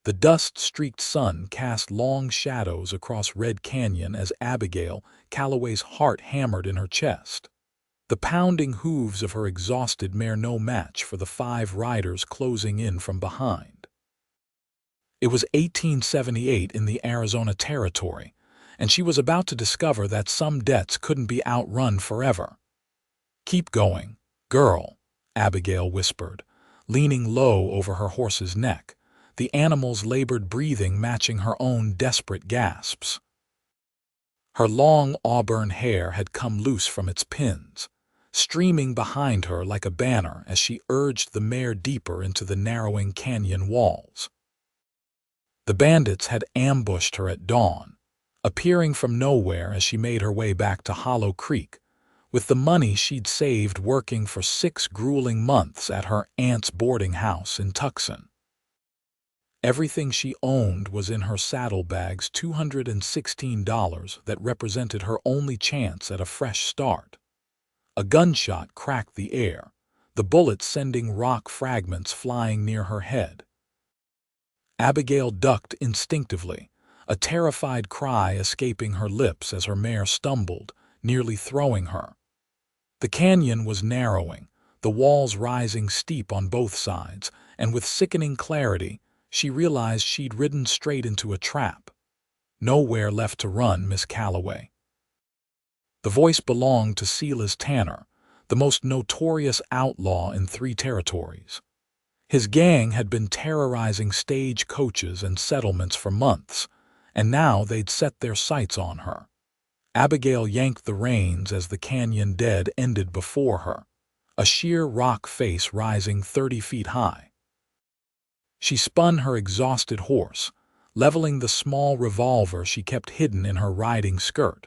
The dust-streaked sun cast long shadows across Red Canyon as Abigail Calloway's heart hammered in her chest. The pounding hooves of her exhausted mare no match for the 5 riders closing in from behind. It was 1878 in the Arizona Territory, and she was about to discover that some debts couldn't be outrun forever. "Keep going, girl," Abigail whispered, leaning low over her horse's neck, the animal's labored breathing matching her own desperate gasps. Her long auburn hair had come loose from its pins, streaming behind her like a banner as she urged the mare deeper into the narrowing canyon walls. The bandits had ambushed her at dawn, appearing from nowhere as she made her way back to Hollow Creek, with the money she'd saved working for 6 grueling months at her aunt's boarding house in Tucson. Everything she owned was in her saddlebags, $216 that represented her only chance at a fresh start. A gunshot cracked the air, the bullet sending rock fragments flying near her head. Abigail ducked instinctively, a terrified cry escaping her lips as her mare stumbled, nearly throwing her. The canyon was narrowing, the walls rising steep on both sides, and with sickening clarity, she realized she'd ridden straight into a trap. "Nowhere left to run, Miss Calloway." The voice belonged to Silas Tanner, the most notorious outlaw in 3 territories. His gang had been terrorizing stage coaches and settlements for months, and now they'd set their sights on her. Abigail yanked the reins as the canyon dead ended before her, a sheer rock face rising 30 feet high. She spun her exhausted horse, leveling the small revolver she kept hidden in her riding skirt.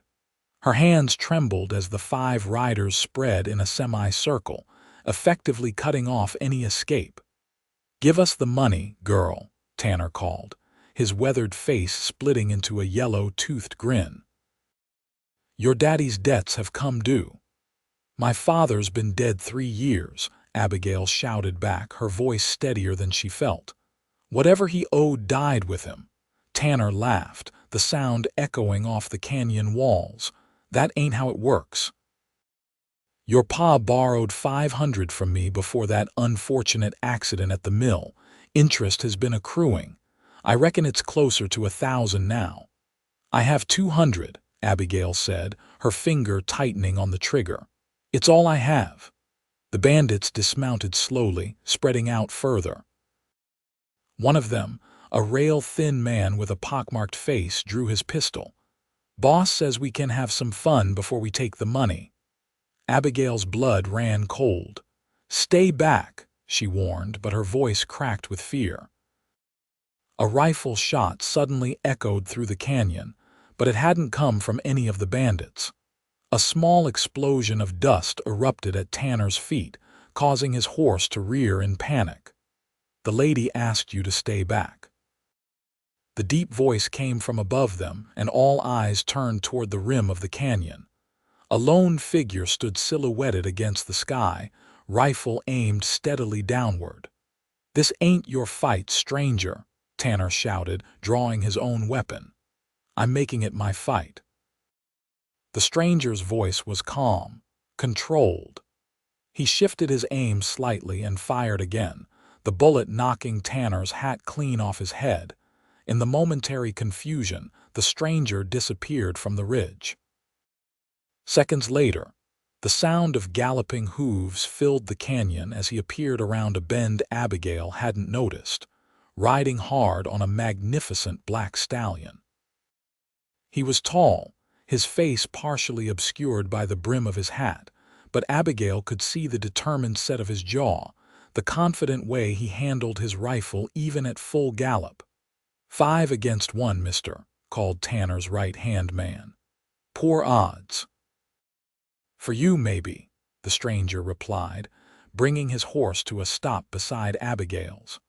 Her hands trembled as the 5 riders spread in a semicircle, effectively cutting off any escape. "Give us the money, girl," Tanner called, his weathered face splitting into a yellow-toothed grin. "Your daddy's debts have come due." "My father's been dead 3 years," Abigail shouted back, her voice steadier than she felt. "Whatever he owed died with him." Tanner laughed, the sound echoing off the canyon walls. "That ain't how it works. Your pa borrowed $500 from me before that unfortunate accident at the mill. Interest has been accruing. I reckon it's closer to 1,000 now." "I have 200, Abigail said, her finger tightening on the trigger. "It's all I have." The bandits dismounted slowly, spreading out further. One of them, a rail-thin man with a pockmarked face, drew his pistol. "Boss says we can have some fun before we take the money." Abigail's blood ran cold. "Stay back," she warned, but her voice cracked with fear. A rifle shot suddenly echoed through the canyon, but it hadn't come from any of the bandits. A small explosion of dust erupted at Tanner's feet, causing his horse to rear in panic. "The lady asked you to stay back." The deep voice came from above them, and all eyes turned toward the rim of the canyon. A lone figure stood silhouetted against the sky, rifle aimed steadily downward. "This ain't your fight, stranger," Tanner shouted, drawing his own weapon. "I'm making it my fight." The stranger's voice was calm, controlled. He shifted his aim slightly and fired again, the bullet knocking Tanner's hat clean off his head. In the momentary confusion, the stranger disappeared from the ridge. Seconds later, the sound of galloping hooves filled the canyon as he appeared around a bend Abigail hadn't noticed, riding hard on a magnificent black stallion. He was tall, his face partially obscured by the brim of his hat, but Abigail could see the determined set of his jaw, the confident way he handled his rifle even at full gallop. "5 against 1, mister," called Tanner's right-hand man. "Poor odds." "For you, maybe," the stranger replied, bringing his horse to a stop beside Abigail's.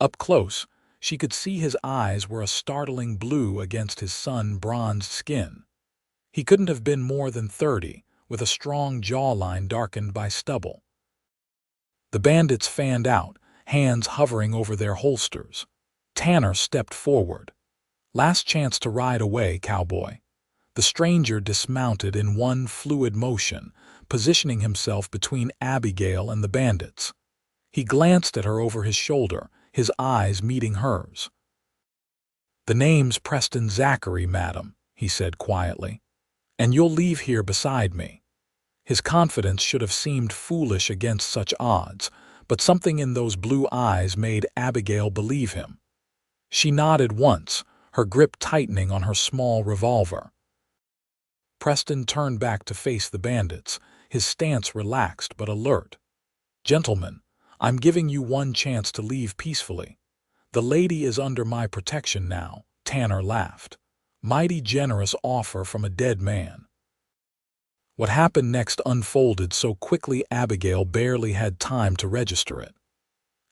Up close, she could see his eyes were a startling blue against his sun-bronzed skin. He couldn't have been more than 30, with a strong jawline darkened by stubble. The bandits fanned out, hands hovering over their holsters. Tanner stepped forward. "Last chance to ride away, cowboy." The stranger dismounted in one fluid motion, positioning himself between Abigail and the bandits. He glanced at her over his shoulder, his eyes meeting hers. "The name's Preston Zachary, madam," he said quietly. "And you'll leave here beside me." His confidence should have seemed foolish against such odds, but something in those blue eyes made Abigail believe him. She nodded once, her grip tightening on her small revolver. Preston turned back to face the bandits, his stance relaxed but alert. "Gentlemen, I'm giving you one chance to leave peacefully. The lady is under my protection now," Tanner laughed. "Mighty generous offer from a dead man." What happened next unfolded so quickly Abigail barely had time to register it.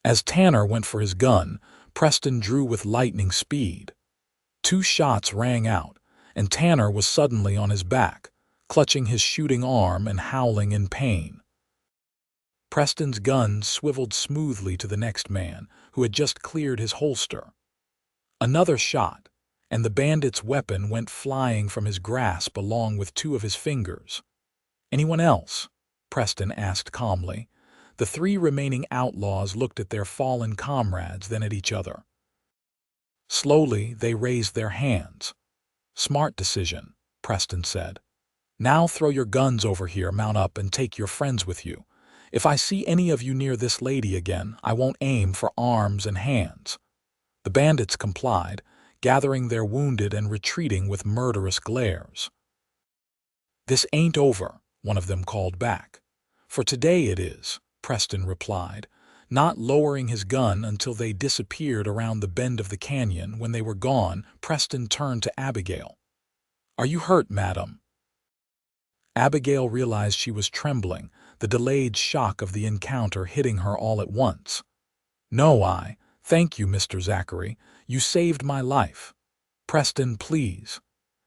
As Tanner went for his gun, Preston drew with lightning speed. 2 shots rang out, and Tanner was suddenly on his back, clutching his shooting arm and howling in pain. Preston's gun swiveled smoothly to the next man, who had just cleared his holster. Another shot, and the bandit's weapon went flying from his grasp along with 2 of his fingers. "Anyone else?" Preston asked calmly. The 3 remaining outlaws looked at their fallen comrades, then at each other. Slowly, they raised their hands. "Smart decision," Preston said. "Now throw your guns over here, mount up, and take your friends with you. If I see any of you near this lady again, I won't aim for arms and hands." The bandits complied, gathering their wounded and retreating with murderous glares. "This ain't over," one of them called back. "For today it is," Preston replied, not lowering his gun until they disappeared around the bend of the canyon. When they were gone, Preston turned to Abigail. "Are you hurt, madam?" Abigail realized she was trembling, the delayed shock of the encounter hitting her all at once. "No, thank you, Mr. Zachary. You saved my life." "Preston, please."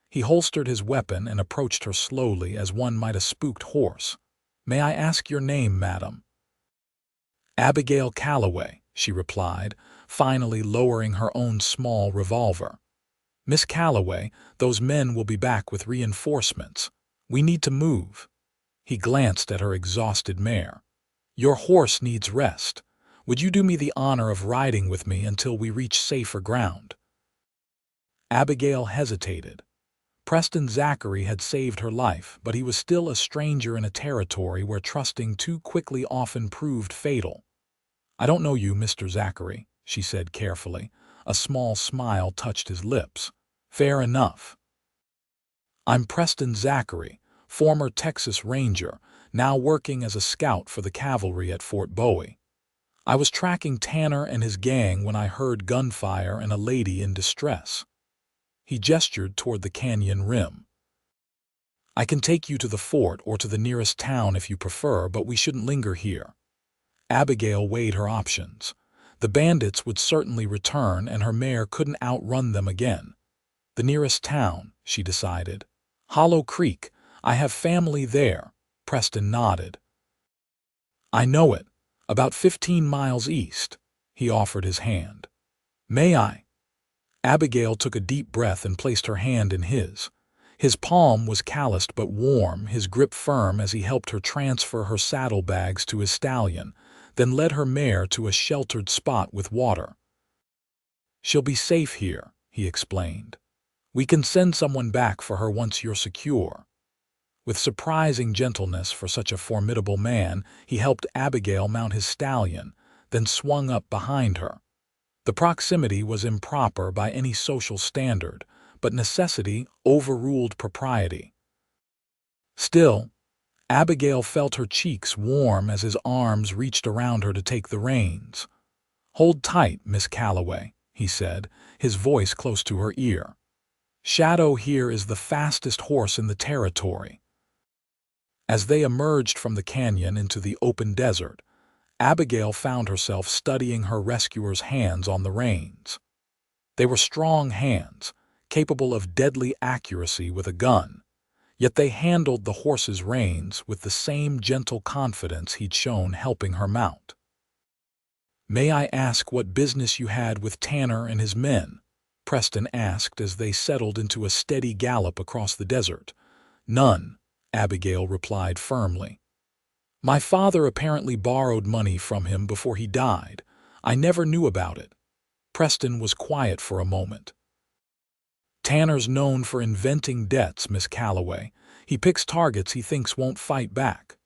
He holstered his weapon and approached her slowly as one might a spooked horse. "May I ask your name, madam?" "Abigail Calloway," she replied, finally lowering her own small revolver. "Miss Calloway, those men will be back with reinforcements. We need to move." He glanced at her exhausted mare. "Your horse needs rest. Would you do me the honor of riding with me until we reach safer ground?" Abigail hesitated. Preston Zachary had saved her life, but he was still a stranger in a territory where trusting too quickly often proved fatal. "I don't know you, Mr. Zachary," she said carefully. A small smile touched his lips. "Fair enough. I'm Preston Zachary, former Texas Ranger, now working as a scout for the Cavalry at Fort Bowie. I was tracking Tanner and his gang when I heard gunfire and a lady in distress." He gestured toward the canyon rim. "I can take you to the fort or to the nearest town if you prefer, but we shouldn't linger here." Abigail weighed her options. The bandits would certainly return, and her mare couldn't outrun them again. "The nearest town," she decided. "Hollow Creek. I have family there." Preston nodded. "I know it. About 15 miles east." He offered his hand. "May I?" Abigail took a deep breath and placed her hand in his. His palm was calloused but warm, his grip firm as he helped her transfer her saddlebags to his stallion, then led her mare to a sheltered spot with water. "She'll be safe here," he explained. "We can send someone back for her once you're secure." With surprising gentleness for such a formidable man, he helped Abigail mount his stallion, then swung up behind her. The proximity was improper by any social standard, but necessity overruled propriety. Still, Abigail felt her cheeks warm as his arms reached around her to take the reins. "Hold tight, Miss Calloway," he said, his voice close to her ear. "Shadow here is the fastest horse in the territory." As they emerged from the canyon into the open desert, Abigail found herself studying her rescuer's hands on the reins. They were strong hands, capable of deadly accuracy with a gun, yet they handled the horse's reins with the same gentle confidence he'd shown helping her mount. "May I ask what business you had with Tanner and his men?" Preston asked as they settled into a steady gallop across the desert. "None," Abigail replied firmly. "My father apparently borrowed money from him before he died. I never knew about it." Preston was quiet for a moment. "Tanner's known for inventing debts, Miss Calloway. He picks targets he thinks won't fight back."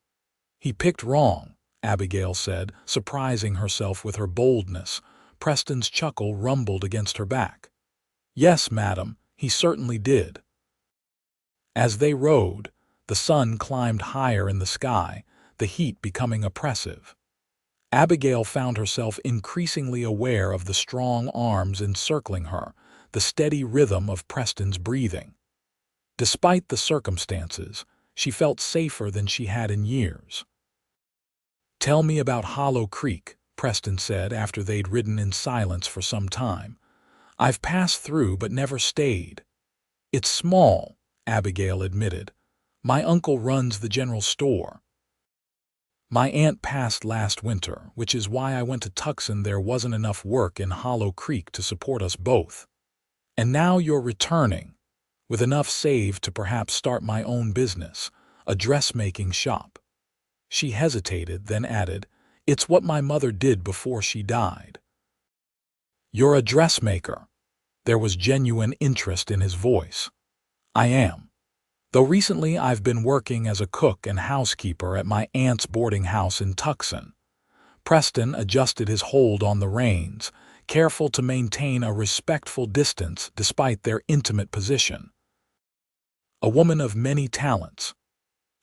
"He picked wrong," Abigail said, surprising herself with her boldness. Preston's chuckle rumbled against her back. "Yes, madam, he certainly did." As they rode, the sun climbed higher in the sky, the heat becoming oppressive. Abigail found herself increasingly aware of the strong arms encircling her, the steady rhythm of Preston's breathing. Despite the circumstances, she felt safer than she had in years. "Tell me about Hollow Creek," Preston said after they'd ridden in silence for some time. "I've passed through but never stayed." "It's small," Abigail admitted. "My uncle runs the general store. My aunt passed last winter, which is why I went to Tucson. There wasn't enough work in Hollow Creek to support us both. And now you're returning, with enough saved to perhaps start my own business, a dressmaking shop." She hesitated, then added, "It's what my mother did before she died." "You're a dressmaker?" There was genuine interest in his voice. "I am. Though recently I've been working as a cook and housekeeper at my aunt's boarding house in Tucson." Preston adjusted his hold on the reins, careful to maintain a respectful distance despite their intimate position. "A woman of many talents.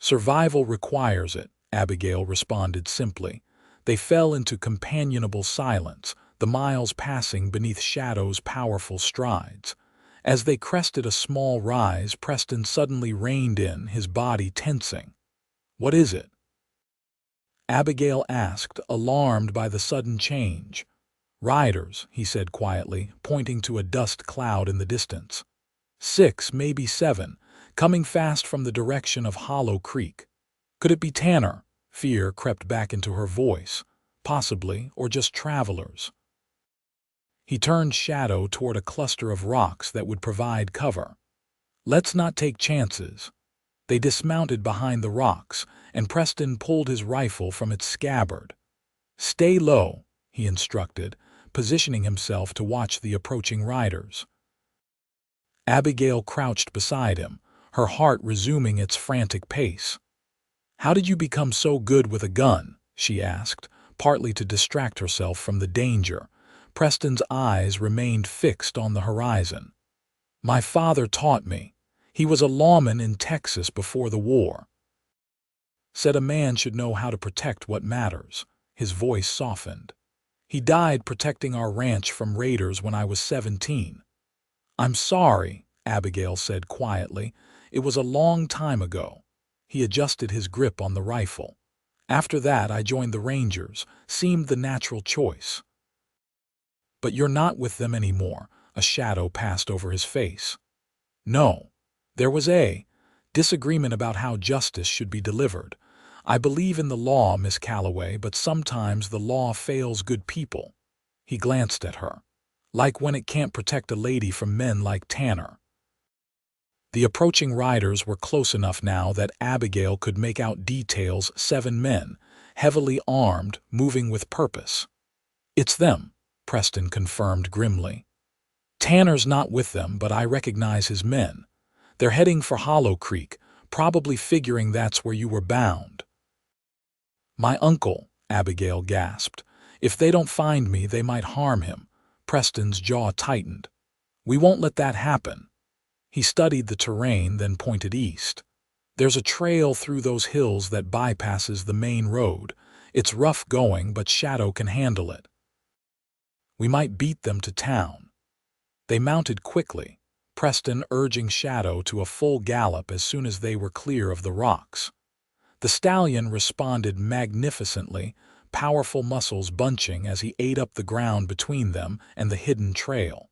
Survival requires it," Abigail responded simply. They fell into companionable silence, the miles passing beneath Shadow's powerful strides. As they crested a small rise, Preston suddenly reined in, his body tensing. "What is it?" Abigail asked, alarmed by the sudden change. "Riders," he said quietly, pointing to a dust cloud in the distance. 6, maybe 7, coming fast from the direction of Hollow Creek. Could it be Tanner? Fear crept back into her voice. Possibly, or just travelers. He turned Shadow toward a cluster of rocks that would provide cover. "Let's not take chances." They dismounted behind the rocks, and Preston pulled his rifle from its scabbard. "Stay low," he instructed, positioning himself to watch the approaching riders. Abigail crouched beside him, her heart resuming its frantic pace. "How did you become so good with a gun?" she asked, partly to distract herself from the danger. Preston's eyes remained fixed on the horizon. "My father taught me. He was a lawman in Texas before the war. Said a man should know how to protect what matters." His voice softened. "He died protecting our ranch from raiders when I was 17. "I'm sorry," Abigail said quietly. "It was a long time ago." He adjusted his grip on the rifle. "After that I joined the Rangers, seemed the natural choice." "But you're not with them anymore." A shadow passed over his face. "No. There was a disagreement about how justice should be delivered. I believe in the law, Miss Calloway, but sometimes the law fails good people." He glanced at her. "Like when it can't protect a lady from men like Tanner." The approaching riders were close enough now that Abigail could make out details: 7 men, heavily armed, moving with purpose. "It's them," Preston confirmed grimly. "Tanner's not with them, but I recognize his men. They're heading for Hollow Creek, probably figuring that's where you were bound." "My uncle," Abigail gasped. "If they don't find me, they might harm him." Preston's jaw tightened. "We won't let that happen." He studied the terrain, then pointed east. "There's a trail through those hills that bypasses the main road. It's rough going, but Shadow can handle it. We might beat them to town." They mounted quickly, Preston urging Shadow to a full gallop as soon as they were clear of the rocks. The stallion responded magnificently, powerful muscles bunching as he ate up the ground between them and the hidden trail.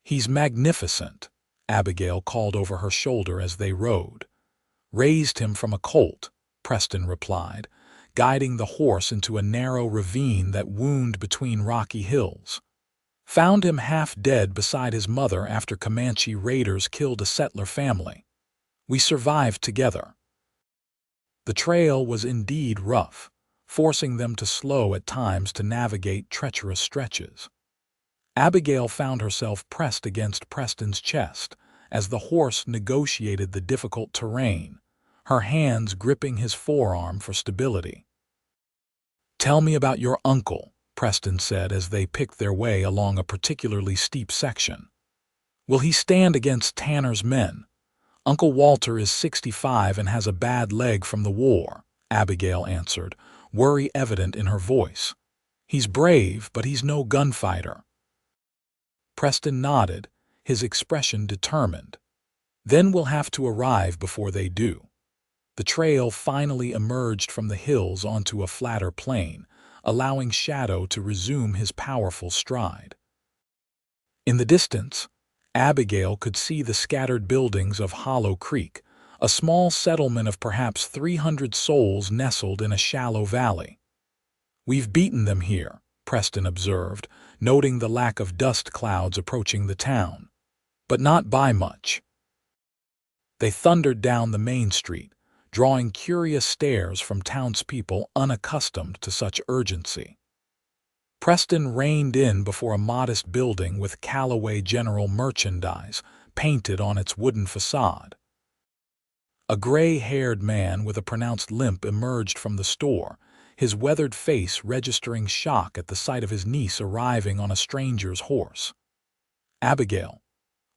"He's magnificent," Abigail called over her shoulder as they rode. "Raised him from a colt," Preston replied. guiding the horse into a narrow ravine that wound between rocky hills. Found him half dead beside his mother after Comanche raiders killed a settler family. We survived together. The trail was indeed rough, forcing them to slow at times to navigate treacherous stretches. Abigail found herself pressed against Preston's chest as the horse negotiated the difficult terrain, her hands gripping his forearm for stability. "Tell me about your uncle," Preston said as they picked their way along a particularly steep section. "Will he stand against Tanner's men?" "Uncle Walter is 65 and has a bad leg from the war," Abigail answered, worry evident in her voice. "He's brave, but he's no gunfighter." Preston nodded, his expression determined. "Then we'll have to arrive before they do." The trail finally emerged from the hills onto a flatter plain, allowing Shadow to resume his powerful stride. In the distance, Abigail could see the scattered buildings of Hollow Creek, a small settlement of perhaps 300 souls nestled in a shallow valley. "We've beaten them here," Preston observed, noting the lack of dust clouds approaching the town. "But not by much." They thundered down the main street, drawing curious stares from townspeople unaccustomed to such urgency. Preston reined in before a modest building with Calloway General Merchandise painted on its wooden facade. A gray-haired man with a pronounced limp emerged from the store, his weathered face registering shock at the sight of his niece arriving on a stranger's horse. "Abigail,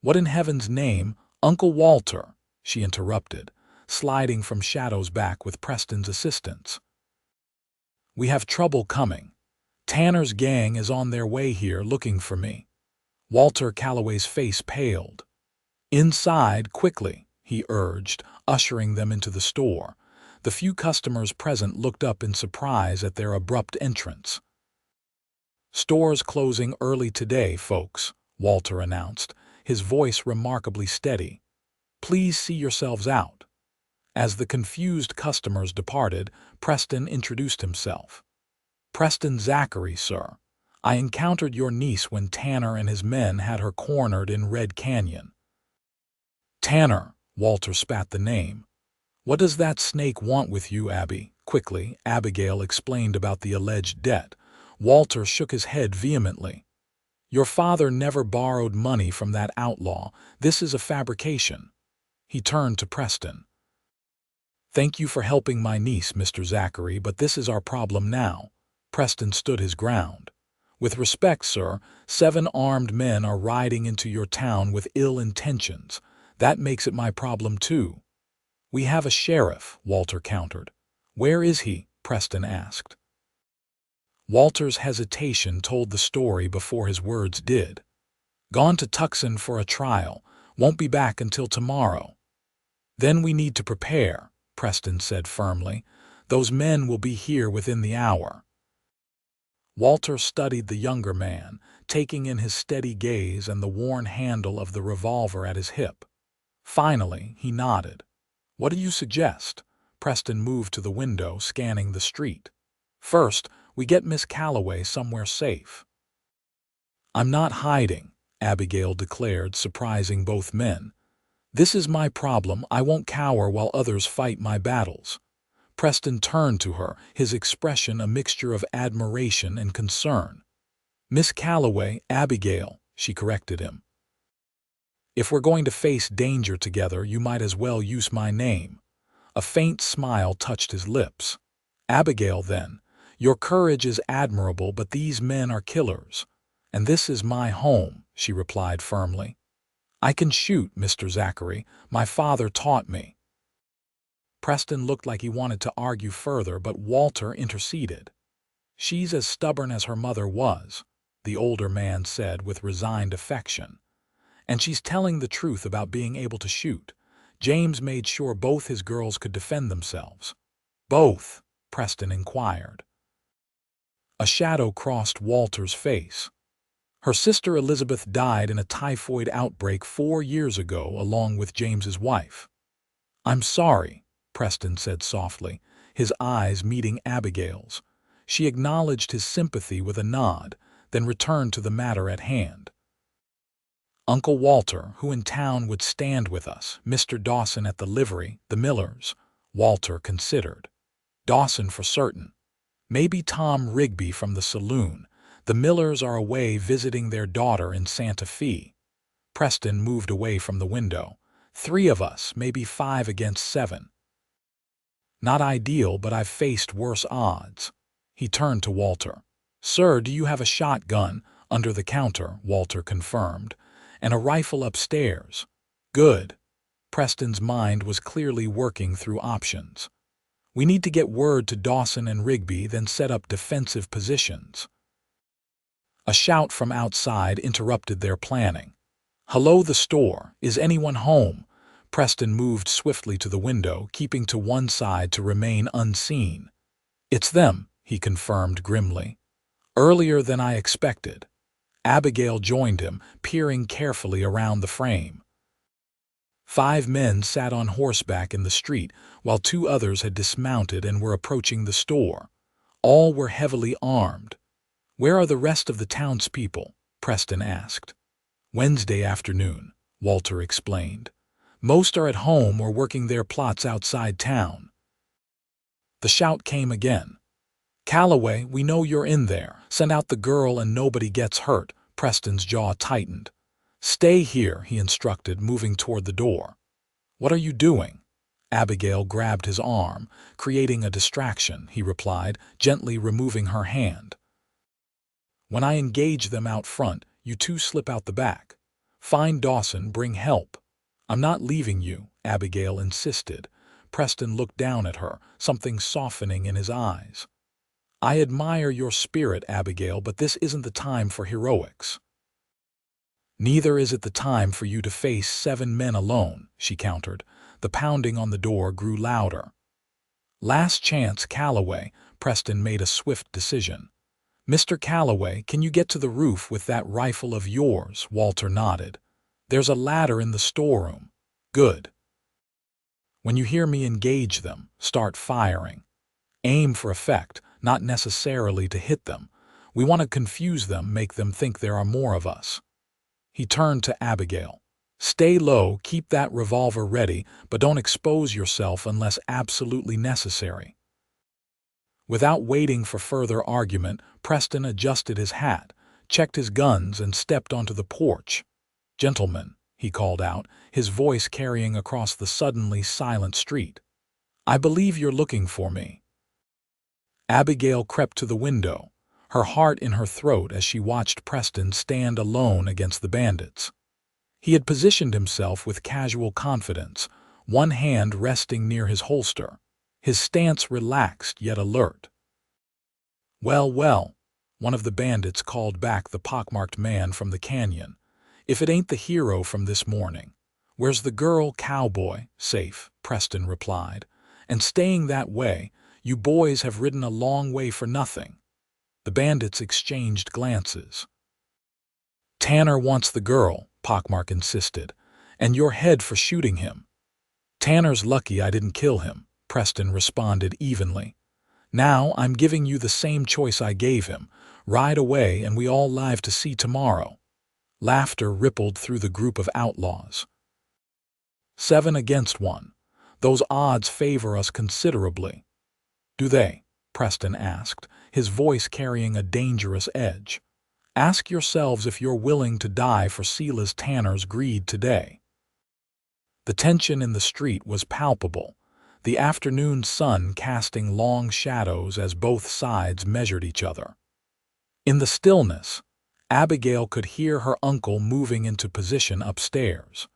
what in heaven's name, Uncle Walter?" she interrupted, sliding from Shadow's back with Preston's assistance. "We have trouble coming. Tanner's gang is on their way here looking for me." Walter Calloway's face paled. "Inside, quickly," he urged, ushering them into the store. The few customers present looked up in surprise at their abrupt entrance. "Store's closing early today, folks," Walter announced, his voice remarkably steady. "Please see yourselves out." As the confused customers departed, Preston introduced himself. "Preston Zachary, sir. I encountered your niece when Tanner and his men had her cornered in Red Canyon." "Tanner," Walter spat the name. "What does that snake want with you, Abby?" Quickly, Abigail explained about the alleged debt. Walter shook his head vehemently. "Your father never borrowed money from that outlaw. This is a fabrication." He turned to Preston. "Thank you for helping my niece, Mr. Zachary, but this is our problem now." Preston stood his ground. "With respect, sir, 7 armed men are riding into your town with ill intentions. That makes it my problem too." "We have a sheriff," Walter countered. "Where is he?" Preston asked. Walter's hesitation told the story before his words did. "Gone to Tucson for a trial. Won't be back until tomorrow." "Then we need to prepare," Preston said firmly. "Those men will be here within the hour." Walter studied the younger man, taking in his steady gaze and the worn handle of the revolver at his hip. Finally, he nodded. "What do you suggest?" Preston moved to the window, scanning the street. "First, we get Miss Calloway somewhere safe." "I'm not hiding," Abigail declared, surprising both men. "This is my problem. I won't cower while others fight my battles." Preston turned to her, his expression a mixture of admiration and concern. "Miss Calloway, Abigail," she corrected him. "If we're going to face danger together, you might as well use my name." A faint smile touched his lips. "Abigail, then. Your courage is admirable, but these men are killers. And this is my home," she replied firmly. "I can shoot, Mr. Zachary. My father taught me." Preston looked like he wanted to argue further, but Walter interceded. "She's as stubborn as her mother was," the older man said with resigned affection. "And she's telling the truth about being able to shoot." James made sure both his girls could defend themselves. "Both?" Preston inquired. A shadow crossed Walter's face. "Her sister Elizabeth died in a typhoid outbreak 4 years ago along with James's wife." "I'm sorry," Preston said softly, his eyes meeting Abigail's. She acknowledged his sympathy with a nod, then returned to the matter at hand. Uncle Walter, who in town would stand with us, Mr. Dawson at the livery, the Millers. Walter considered. Dawson for certain. Maybe Tom Rigby from the saloon. The Millers are away visiting their daughter in Santa Fe. Preston moved away from the window. 3 of us, maybe 5 against 7. Not ideal, but I've faced worse odds. He turned to Walter. Sir, do you have a shotgun? Under the counter, Walter confirmed. And a rifle upstairs. Good. Preston's mind was clearly working through options. We need to get word to Dawson and Rigby, then set up defensive positions. A shout from outside interrupted their planning. Hello, the store. Is anyone home? Preston moved swiftly to the window, keeping to one side to remain unseen. It's them, he confirmed grimly. Earlier than I expected. Abigail joined him, peering carefully around the frame. 5 men sat on horseback in the street, while 2 others had dismounted and were approaching the store. All were heavily armed. Where are the rest of the townspeople? Preston asked. Wednesday afternoon, Walter explained. Most are at home or working their plots outside town. The shout came again. Calloway, we know you're in there. Send out the girl and nobody gets hurt. Preston's jaw tightened. Stay here, he instructed, moving toward the door. What are you doing? Abigail grabbed his arm. Creating a distraction, he replied, gently removing her hand. When I engage them out front, you 2 slip out the back. Find Dawson, bring help. I'm not leaving you, Abigail insisted. Preston looked down at her, something softening in his eyes. I admire your spirit, Abigail, but this isn't the time for heroics. Neither is it the time for you to face 7 men alone, she countered. The pounding on the door grew louder. Last chance, Calloway. Preston made a swift decision. Mr. Calloway, can you get to the roof with that rifle of yours? Walter nodded. There's a ladder in the storeroom. Good. When you hear me engage them, start firing. Aim for effect, not necessarily to hit them. We want to confuse them, make them think there are more of us. He turned to Abigail. Stay low, keep that revolver ready, but don't expose yourself unless absolutely necessary. Without waiting for further argument, Preston adjusted his hat, checked his guns, and stepped onto the porch. Gentlemen, he called out, his voice carrying across the suddenly silent street. I believe you're looking for me. Abigail crept to the window, her heart in her throat as she watched Preston stand alone against the bandits. He had positioned himself with casual confidence, one hand resting near his holster, his stance relaxed yet alert. Well, well, one of the bandits called back the pockmarked man from the canyon. If it ain't the hero from this morning. Where's the girl, Cowboy? Safe, Preston replied. And staying that way, you boys have ridden a long way for nothing. The bandits exchanged glances. Tanner wants the girl, Pockmark insisted, and your head for shooting him. Tanner's lucky I didn't kill him, Preston responded evenly. Now I'm giving you the same choice I gave him. Ride away and we all live to see tomorrow. Laughter rippled through the group of outlaws. 7 against 1. Those odds favor us considerably. Do they? Preston asked, his voice carrying a dangerous edge. Ask yourselves if you're willing to die for Silas Tanner's greed today. The tension in the street was palpable, the afternoon sun casting long shadows as both sides measured each other. In the stillness, Abigail could hear her uncle moving into position upstairs.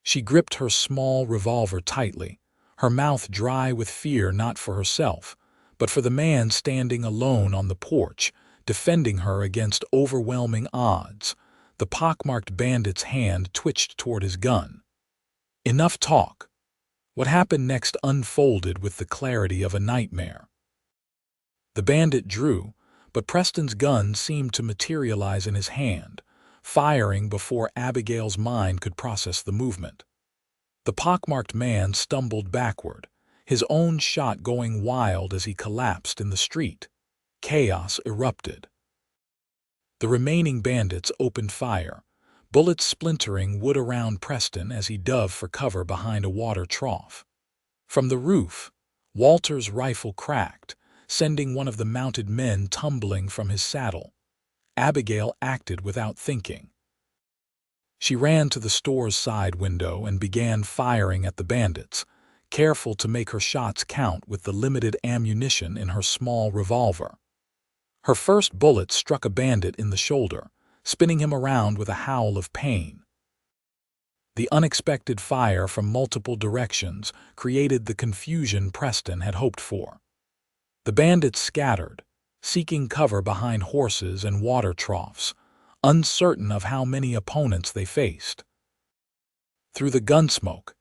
She gripped her small revolver tightly, her mouth dry with fear not for herself, but for the man standing alone on the porch, defending her against overwhelming odds. The pockmarked bandit's hand twitched toward his gun. Enough talk. What happened next unfolded with the clarity of a nightmare. The bandit drew, but Preston's gun seemed to materialize in his hand, firing before Abigail's mind could process the movement. The pockmarked man stumbled backward, his own shot going wild as he collapsed in the street. Chaos erupted. The remaining bandits opened fire, bullets splintering wood around Preston as he dove for cover behind a water trough. From the roof, Walter's rifle cracked, sending one of the mounted men tumbling from his saddle. Abigail acted without thinking. She ran to the store's side window and began firing at the bandits, careful to make her shots count with the limited ammunition in her small revolver. Her first bullet struck a bandit in the shoulder, spinning him around with a howl of pain. The unexpected fire from multiple directions created the confusion Preston had hoped for. The bandits scattered, seeking cover behind horses and water troughs, uncertain of how many opponents they faced. Through the gunsmoke,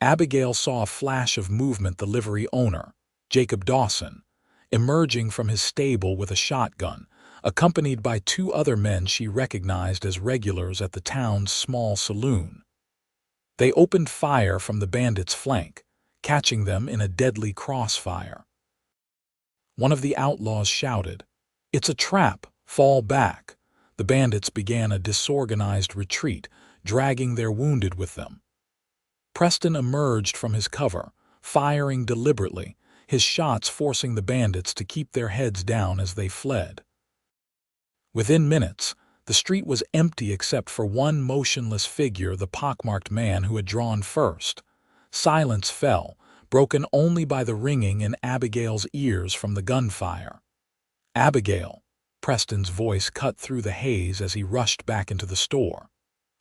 Abigail saw a flash of movement. The livery owner, Jacob Dawson, emerging from his stable with a shotgun, accompanied by two other men she recognized as regulars at the town's small saloon. They opened fire from the bandits' flank, catching them in a deadly crossfire. One of the outlaws shouted, "It's a trap! Fall back!" The bandits began a disorganized retreat, dragging their wounded with them. Preston emerged from his cover, firing deliberately, his shots forcing the bandits to keep their heads down as they fled. Within minutes, the street was empty except for one motionless figure, the pockmarked man who had drawn first. Silence fell, broken only by the ringing in Abigail's ears from the gunfire. "Abigail," Preston's voice cut through the haze as he rushed back into the store.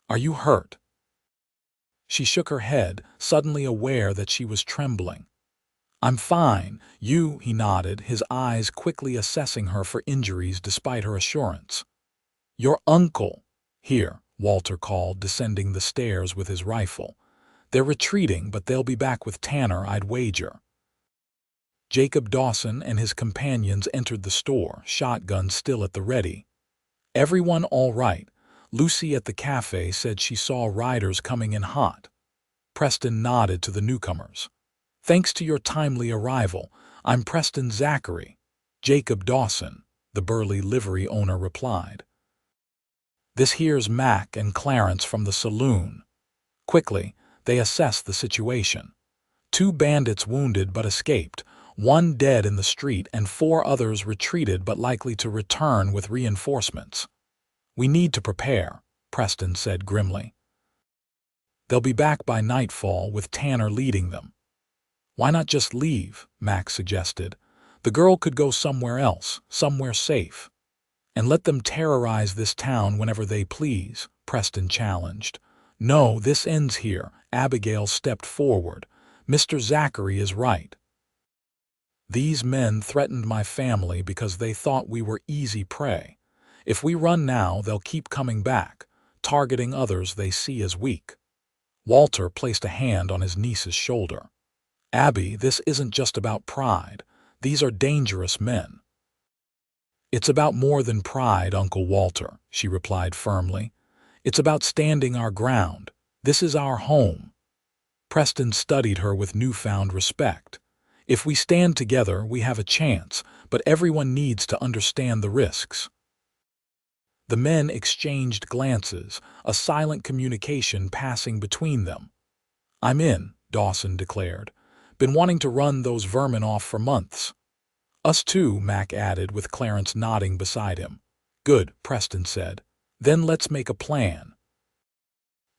"Are you hurt?" She shook her head, suddenly aware that she was trembling. "I'm fine. You," he nodded, his eyes quickly assessing her for injuries despite her assurance. "Your uncle." "Here," Walter called, descending the stairs with his rifle. "They're retreating, but they'll be back with Tanner, I'd wager." Jacob Dawson and his companions entered the store, shotguns still at the ready. "Everyone all right?" Lucy at the cafe said she saw riders coming in hot. Preston nodded to the newcomers. "Thanks to your timely arrival, I'm Preston Zachary." "Jacob Dawson," the burly livery owner replied. "This here's Mac and Clarence from the saloon." Quickly, they assessed the situation. 2 bandits wounded but escaped, 1 dead in the street, and 4 others retreated but likely to return with reinforcements. "We need to prepare," Preston said grimly. "They'll be back by nightfall with Tanner leading them." "Why not just leave?" Mac suggested. "The girl could go somewhere else, somewhere safe." "And let them terrorize this town whenever they please," Preston challenged. "No, this ends here." Abigail stepped forward. "Mr. Zachary is right. These men threatened my family because they thought we were easy prey. If we run now, they'll keep coming back, targeting others they see as weak." Walter placed a hand on his niece's shoulder. "Abby, this isn't just about pride. These are dangerous men." "It's about more than pride, Uncle Walter," she replied firmly. "It's about standing our ground. This is our home." Preston studied her with newfound respect. "If we stand together, we have a chance, but everyone needs to understand the risks." The men exchanged glances, a silent communication passing between them. "I'm in," Dawson declared. "Been wanting to run those vermin off for months." "Us too," Mac added, with Clarence nodding beside him. "Good," Preston said. "Then let's make a plan."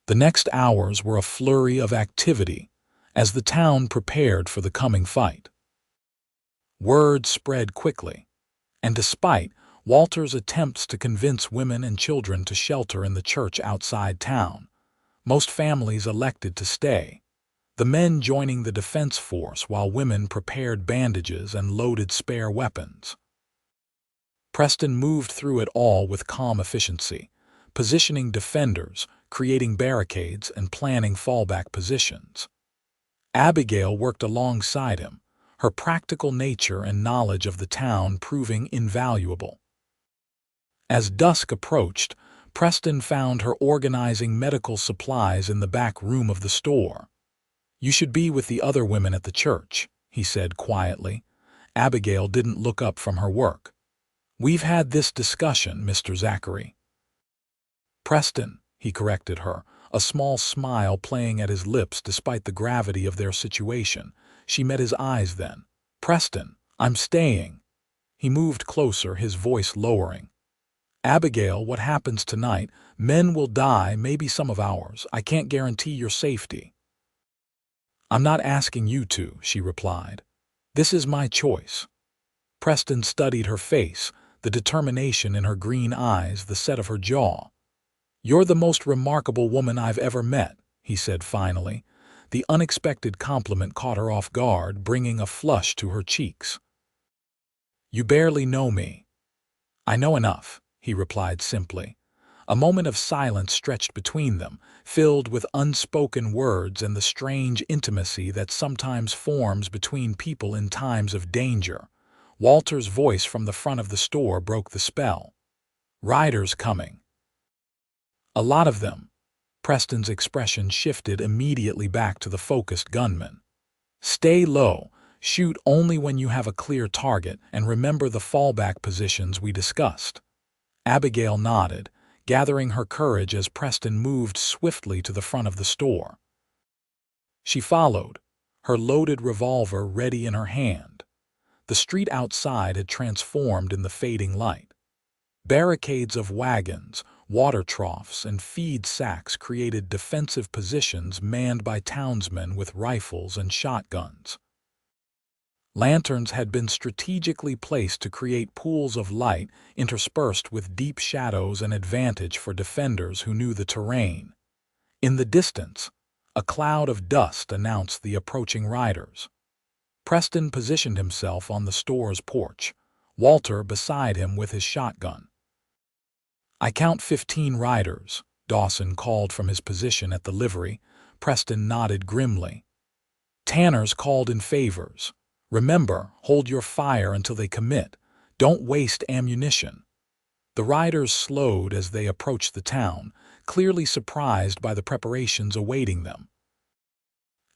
The next hours were a flurry of activity as the town prepared for the coming fight. Word spread quickly, and despite Walter's attempts to convince women and children to shelter in the church outside town, most families elected to stay, the men joining the defense force while women prepared bandages and loaded spare weapons. Preston moved through it all with calm efficiency, positioning defenders, creating barricades, and planning fallback positions. Abigail worked alongside him, her practical nature and knowledge of the town proving invaluable. As dusk approached, Preston found her organizing medical supplies in the back room of the store. "You should be with the other women at the church," he said quietly. Abigail didn't look up from her work. "We've had this discussion, Mr. Zachary." "Preston," he corrected her, a small smile playing at his lips despite the gravity of their situation. She met his eyes then. "Preston, I'm staying." He moved closer, his voice lowering. "Abigail, what happens tonight? Men will die, maybe some of ours. I can't guarantee your safety." "I'm not asking you to," she replied. "This is my choice." Preston studied her face, the determination in her green eyes, the set of her jaw. "You're the most remarkable woman I've ever met," he said finally. The unexpected compliment caught her off guard, bringing a flush to her cheeks. "You barely know me." "I know enough," he replied simply. A moment of silence stretched between them, filled with unspoken words and the strange intimacy that sometimes forms between people in times of danger. Walter's voice from the front of the store broke the spell. "Riders coming." "A lot of them." Preston's expression shifted immediately back to the focused gunman. "Stay low, shoot only when you have a clear target, and remember the fallback positions we discussed." Abigail nodded, gathering her courage as Preston moved swiftly to the front of the store. She followed, her loaded revolver ready in her hand. The street outside had transformed in the fading light. Barricades of wagons, water troughs, and feed sacks created defensive positions manned by townsmen with rifles and shotguns. Lanterns had been strategically placed to create pools of light interspersed with deep shadows, an advantage for defenders who knew the terrain. In the distance, a cloud of dust announced the approaching riders. Preston positioned himself on the store's porch, Walter beside him with his shotgun. "I count 15 riders," Dawson called from his position at the livery. Preston nodded grimly. Tanner's called in favors. "Remember, hold your fire until they commit. Don't waste ammunition." The riders slowed as they approached the town, clearly surprised by the preparations awaiting them.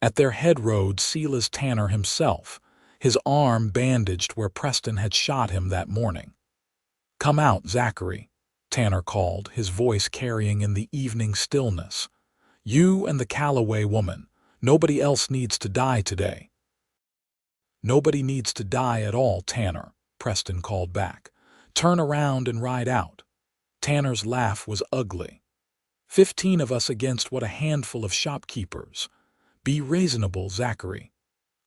At their head rode Silas Tanner himself, his arm bandaged where Preston had shot him that morning. "Come out, Zachary," Tanner called, his voice carrying in the evening stillness. "You and the Calloway woman. Nobody else needs to die today." "Nobody needs to die at all, Tanner," Preston called back. "Turn around and ride out." Tanner's laugh was ugly. 15 of us against what, a handful of shopkeepers. Be reasonable, Zachary."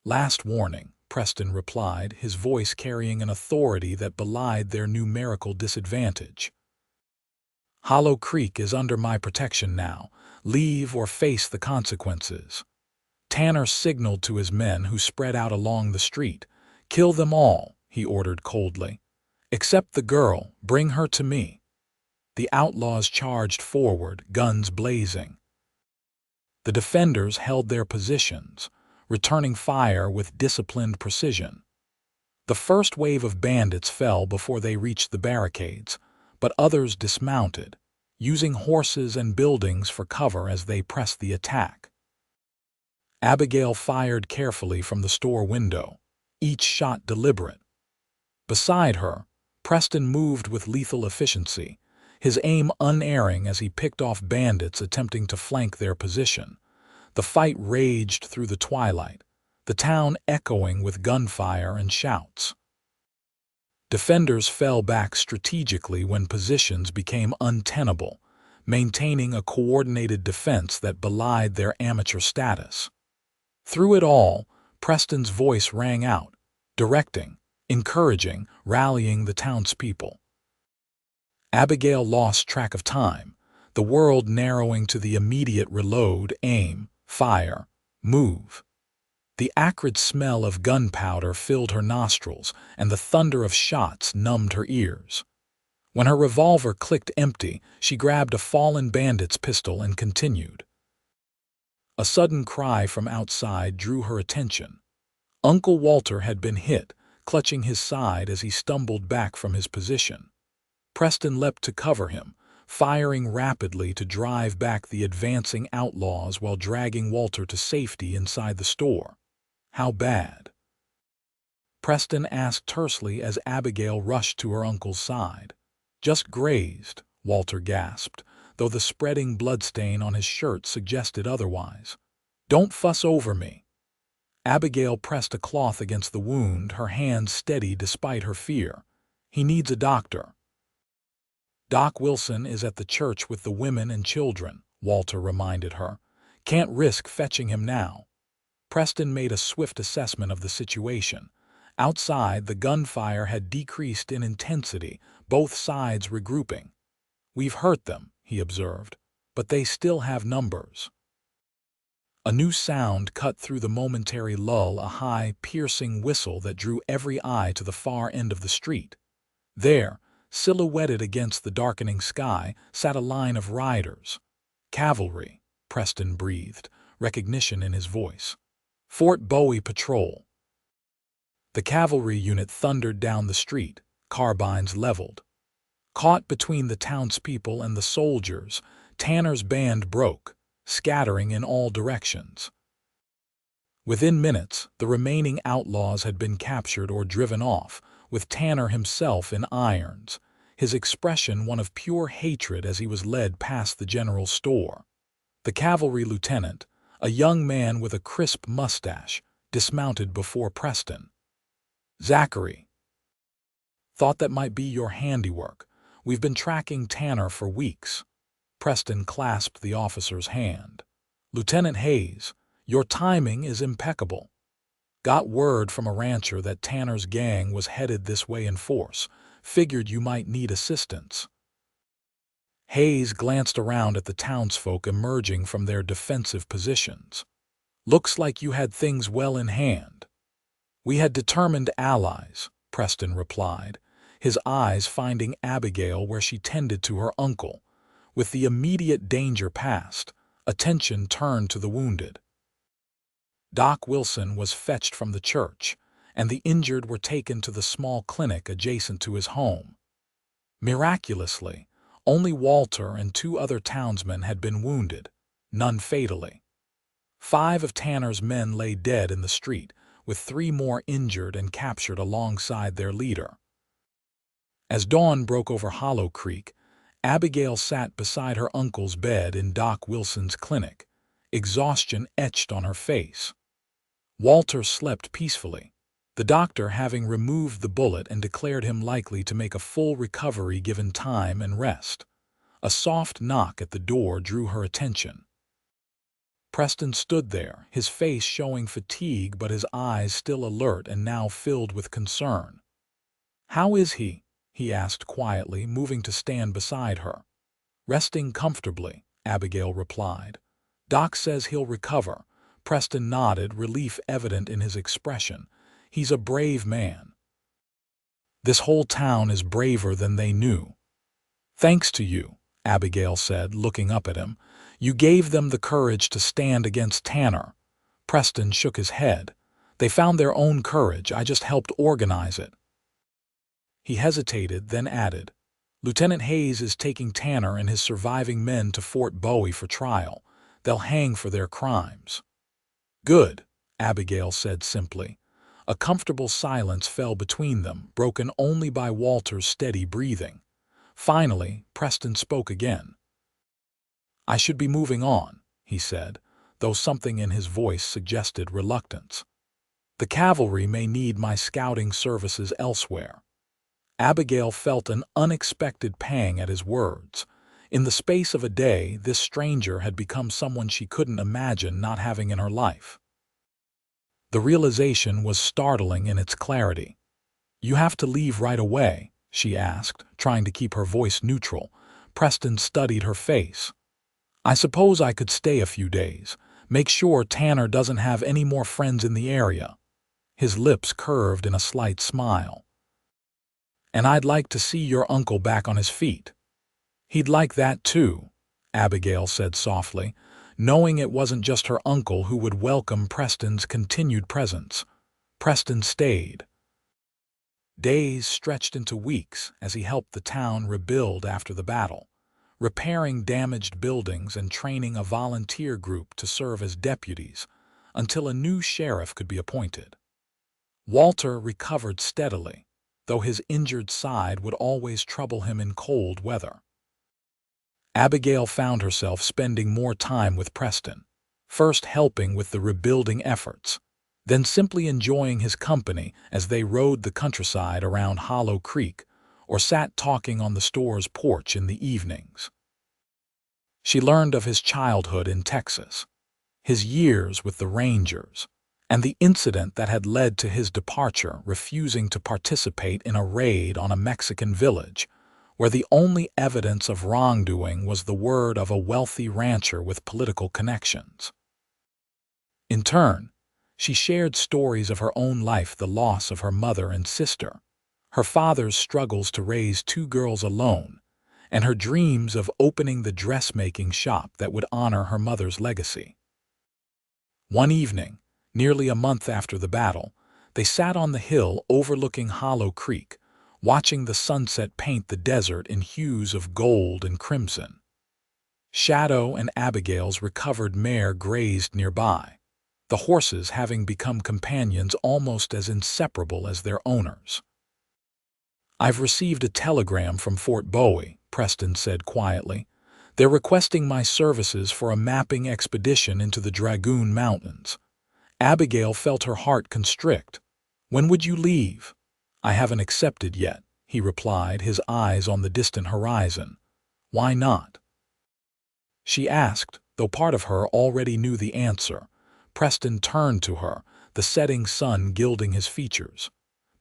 "Last warning," Preston replied, his voice carrying an authority that belied their numerical disadvantage. "Hollow Creek is under my protection now. Leave or face the consequences." Tanner signaled to his men, who spread out along the street. "Kill them all," he ordered coldly. "Except the girl, bring her to me." The outlaws charged forward, guns blazing. The defenders held their positions, returning fire with disciplined precision. The first wave of bandits fell before they reached the barricades, but others dismounted, using horses and buildings for cover as they pressed the attack. Abigail fired carefully from the store window, each shot deliberate. Beside her, Preston moved with lethal efficiency, his aim unerring as he picked off bandits attempting to flank their position. The fight raged through the twilight, the town echoing with gunfire and shouts. Defenders fell back strategically when positions became untenable, maintaining a coordinated defense that belied their amateur status. Through it all, Preston's voice rang out, directing, encouraging, rallying the townspeople. Abigail lost track of time, the world narrowing to the immediate reload, aim, fire, move. The acrid smell of gunpowder filled her nostrils, and the thunder of shots numbed her ears. When her revolver clicked empty, she grabbed a fallen bandit's pistol and continued. A sudden cry from outside drew her attention. Uncle Walter had been hit, clutching his side as he stumbled back from his position. Preston leapt to cover him, firing rapidly to drive back the advancing outlaws while dragging Walter to safety inside the store. "How bad?" Preston asked tersely as Abigail rushed to her uncle's side. "Just grazed," Walter gasped, though the spreading bloodstain on his shirt suggested otherwise. "Don't fuss over me." Abigail pressed a cloth against the wound, her hands steady despite her fear. "He needs a doctor." "Doc Wilson is at the church with the women and children," Walter reminded her. "Can't risk fetching him now." Preston made a swift assessment of the situation. Outside, the gunfire had decreased in intensity, both sides regrouping. "We've hurt them," he observed, "but they still have numbers." A new sound cut through the momentary lull, a high, piercing whistle that drew every eye to the far end of the street. There, silhouetted against the darkening sky, sat a line of riders. "Cavalry," Preston breathed, recognition in his voice. "Fort Bowie Patrol." The cavalry unit thundered down the street, carbines leveled. Caught between the townspeople and the soldiers, Tanner's band broke, scattering in all directions. Within minutes, the remaining outlaws had been captured or driven off, with Tanner himself in irons, his expression one of pure hatred as he was led past the general store. The cavalry lieutenant, a young man with a crisp mustache, dismounted before Preston. "Zachary, thought that might be your handiwork. We've been tracking Tanner for weeks." Preston clasped the officer's hand. "Lieutenant Hayes, your timing is impeccable. Got word from a rancher that Tanner's gang was headed this way in force. Figured you might need assistance." Hayes glanced around at the townsfolk emerging from their defensive positions. "Looks like you had things well in hand." "We had determined allies," Preston replied, his eyes finding Abigail where she tended to her uncle. With the immediate danger past, attention turned to the wounded. Doc Wilson was fetched from the church, and the injured were taken to the small clinic adjacent to his home. Miraculously, only Walter and 2 other townsmen had been wounded, none fatally. 5 of Tanner's men lay dead in the street, with 3 more injured and captured alongside their leader. As dawn broke over Hollow Creek, Abigail sat beside her uncle's bed in Doc Wilson's clinic, exhaustion etched on her face. Walter slept peacefully, the doctor having removed the bullet and declared him likely to make a full recovery given time and rest. A soft knock at the door drew her attention. Preston stood there, his face showing fatigue but his eyes still alert and now filled with concern. "How is he?" he asked quietly, moving to stand beside her. "Resting comfortably," Abigail replied. "Doc says he'll recover." Preston nodded, relief evident in his expression. "He's a brave man." "This whole town is braver than they knew." "Thanks to you," Abigail said, looking up at him. "You gave them the courage to stand against Tanner." Preston shook his head. "They found their own courage. I just helped organize it." He hesitated, then added, "Lieutenant Hayes is taking Tanner and his surviving men to Fort Bowie for trial. They'll hang for their crimes." "Good," Abigail said simply. A comfortable silence fell between them, broken only by Walter's steady breathing. Finally, Preston spoke again. "I should be moving on," he said, though something in his voice suggested reluctance. "The cavalry may need my scouting services elsewhere." Abigail felt an unexpected pang at his words. In the space of a day, this stranger had become someone she couldn't imagine not having in her life. The realization was startling in its clarity. "You have to leave right away?" she asked, trying to keep her voice neutral. Preston studied her face. "I suppose I could stay a few days. Make sure Tanner doesn't have any more friends in the area." His lips curved in a slight smile. "And I'd like to see your uncle back on his feet." "He'd like that too," Abigail said softly, knowing it wasn't just her uncle who would welcome Preston's continued presence. Preston stayed. Days stretched into weeks as he helped the town rebuild after the battle, repairing damaged buildings and training a volunteer group to serve as deputies until a new sheriff could be appointed. Walter recovered steadily, though his injured side would always trouble him in cold weather. Abigail found herself spending more time with Preston, first helping with the rebuilding efforts, then simply enjoying his company as they rode the countryside around Hollow Creek or sat talking on the store's porch in the evenings. She learned of his childhood in Texas, his years with the Rangers, and the incident that had led to his departure, refusing to participate in a raid on a Mexican village, where the only evidence of wrongdoing was the word of a wealthy rancher with political connections. In turn, she shared stories of her own life, the loss of her mother and sister, her father's struggles to raise two girls alone, and her dreams of opening the dressmaking shop that would honor her mother's legacy. One evening, nearly a month after the battle, they sat on the hill overlooking Hollow Creek, watching the sunset paint the desert in hues of gold and crimson. Shadow and Abigail's recovered mare grazed nearby, the horses having become companions almost as inseparable as their owners. "I've received a telegram from Fort Bowie," Preston said quietly. "They're requesting my services for a mapping expedition into the Dragoon Mountains." Abigail felt her heart constrict. "When would you leave?" "I haven't accepted yet," he replied, his eyes on the distant horizon. "Why not?" she asked, though part of her already knew the answer. Preston turned to her, the setting sun gilding his features.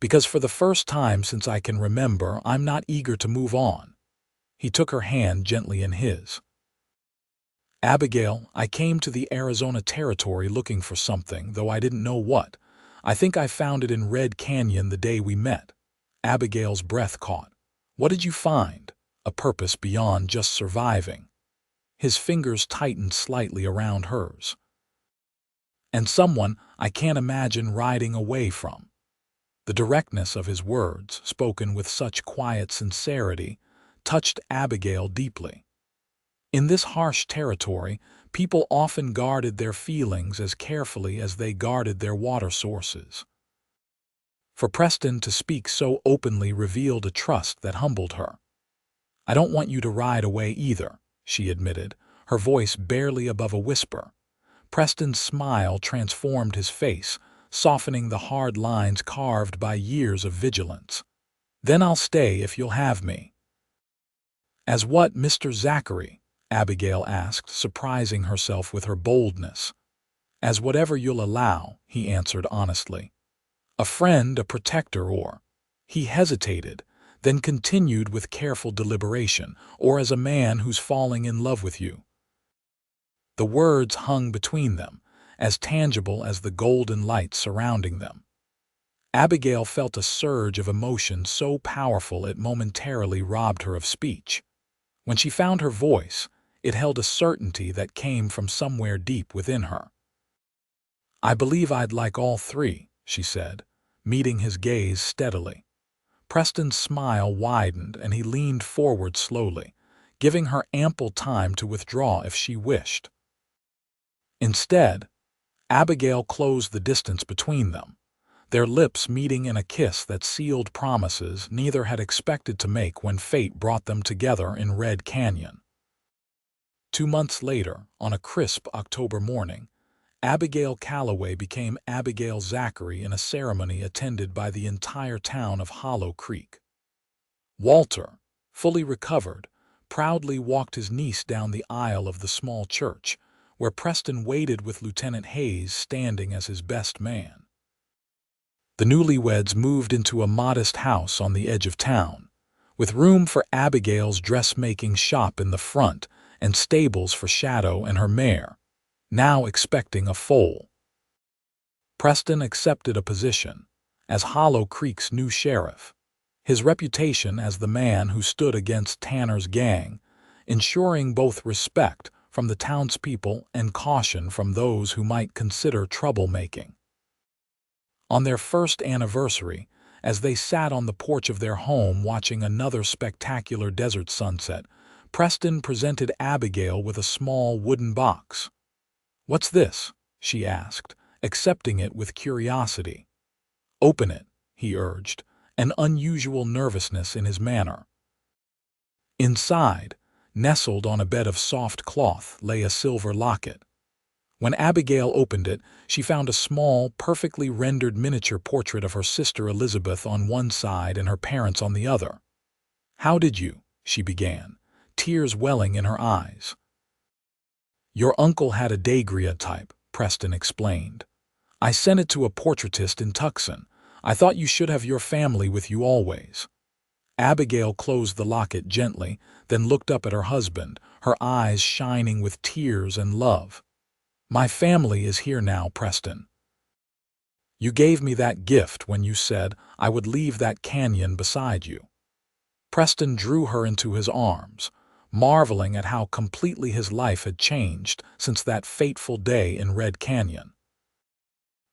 "Because for the first time since I can remember, I'm not eager to move on." He took her hand gently in his. "Abigail, I came to the Arizona Territory looking for something, though I didn't know what. I think I found it in Red Canyon the day we met." Abigail's breath caught. "What did you find?" "A purpose beyond just surviving." His fingers tightened slightly around hers. "And someone I can't imagine riding away from." The directness of his words, spoken with such quiet sincerity, touched Abigail deeply. In this harsh territory, people often guarded their feelings as carefully as they guarded their water sources. For Preston to speak so openly revealed a trust that humbled her. "I don't want you to ride away either," she admitted, her voice barely above a whisper. Preston's smile transformed his face, softening the hard lines carved by years of vigilance. "Then I'll stay if you'll have me." "As what, Mr. Zachary?" Abigail asked, surprising herself with her boldness. "As whatever you'll allow," he answered honestly. "A friend, a protector, or—" He hesitated, then continued with careful deliberation, "or as a man who's falling in love with you." The words hung between them, as tangible as the golden light surrounding them. Abigail felt a surge of emotion so powerful it momentarily robbed her of speech. When she found her voice, it held a certainty that came from somewhere deep within her. "I believe I'd like all three," she said, meeting his gaze steadily. Preston's smile widened and he leaned forward slowly, giving her ample time to withdraw if she wished. Instead, Abigail closed the distance between them, their lips meeting in a kiss that sealed promises neither had expected to make when fate brought them together in Red Canyon. 2 months later, on a crisp October morning, Abigail Calloway became Abigail Zachary in a ceremony attended by the entire town of Hollow Creek. Walter, fully recovered, proudly walked his niece down the aisle of the small church, where Preston waited with Lieutenant Hayes standing as his best man. The newlyweds moved into a modest house on the edge of town, with room for Abigail's dressmaking shop in the front and stables for Shadow and her mare, now expecting a foal. Preston accepted a position as Hollow Creek's new sheriff, his reputation as the man who stood against Tanner's gang, ensuring both respect from the townspeople and caution from those who might consider troublemaking. On their first anniversary, as they sat on the porch of their home watching another spectacular desert sunset, Preston presented Abigail with a small wooden box. "What's this?" she asked, accepting it with curiosity. "Open it," he urged, an unusual nervousness in his manner. Inside, nestled on a bed of soft cloth, lay a silver locket. When Abigail opened it, she found a small, perfectly rendered miniature portrait of her sister Elizabeth on one side and her parents on the other. "How did you?" she began, tears welling in her eyes. "Your uncle had a daguerreotype," Preston explained. "I sent it to a portraitist in Tucson. I thought you should have your family with you always." Abigail closed the locket gently, then looked up at her husband, her eyes shining with tears and love. "My family is here now, Preston. You gave me that gift when you said I would leave that canyon beside you." Preston drew her into his arms, marveling at how completely his life had changed since that fateful day in Red Canyon.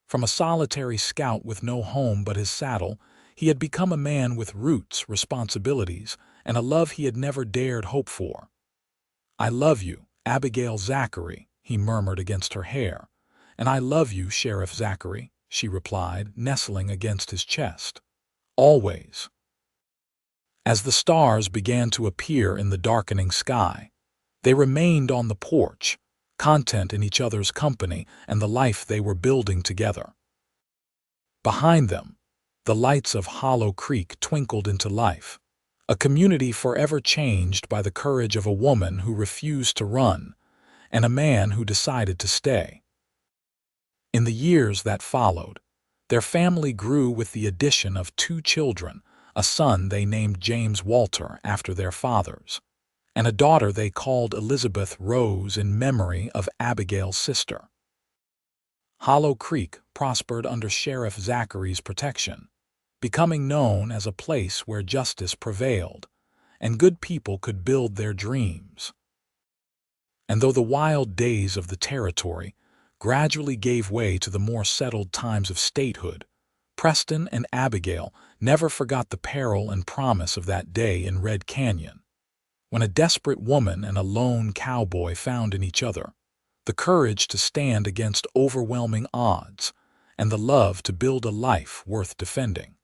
From a solitary scout with no home but his saddle, he had become a man with roots, responsibilities, and a love he had never dared hope for. "I love you, Abigail Zachary," he murmured against her hair. "And I love you, Sheriff Zachary," she replied, nestling against his chest. "Always." As the stars began to appear in the darkening sky, they remained on the porch, content in each other's company and the life they were building together. Behind them, the lights of Hollow Creek twinkled into life, a community forever changed by the courage of a woman who refused to run and a man who decided to stay. In the years that followed, their family grew with the addition of 2 children, a son they named James Walter after their fathers, and a daughter they called Elizabeth Rose in memory of Abigail's sister. Hollow Creek prospered under Sheriff Zachary's protection, becoming known as a place where justice prevailed and good people could build their dreams. And though the wild days of the territory gradually gave way to the more settled times of statehood, Preston and Abigail never forgot the peril and promise of that day in Red Canyon, when a desperate woman and a lone cowboy found in each other the courage to stand against overwhelming odds and the love to build a life worth defending.